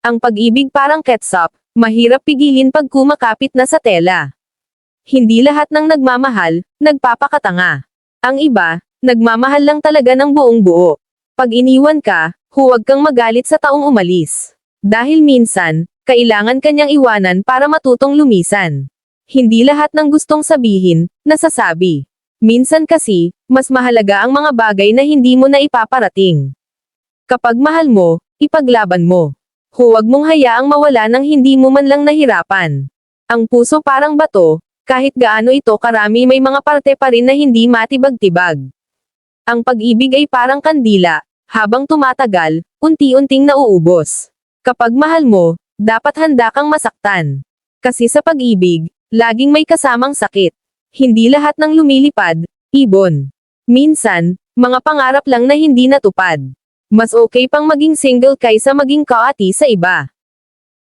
Ang pag-ibig parang ketchup, mahirap pigilin pag kumakapit na sa tela. Hindi lahat ng nagmamahal, nagpapakatanga. Ang iba, nagmamahal lang talaga ng buong buo. Pag iniwan ka, huwag kang magalit sa taong umalis. Dahil minsan, kailangan kanyang iwanan para matutong lumisan. Hindi lahat ng gustong sabihin, nasasabi. Minsan kasi, mas mahalaga ang mga bagay na hindi mo na ipaparating. Kapag mahal mo, ipaglaban mo. Huwag mong hayaang mawala nang hindi mo man lang nahirapan. Ang puso parang bato, kahit gaano ito karami may mga parte pa rin na hindi matibag-tibag. Ang pag-ibig ay parang kandila, habang tumatagal, unti-unting nauubos. Kapag mahal mo, dapat handa kang masaktan. Kasi sa pag-ibig, laging may kasamang sakit. Hindi lahat ng lumilipad, ibon. Minsan, mga pangarap lang na hindi natupad. Mas okay pang maging single kaysa maging kaati sa iba.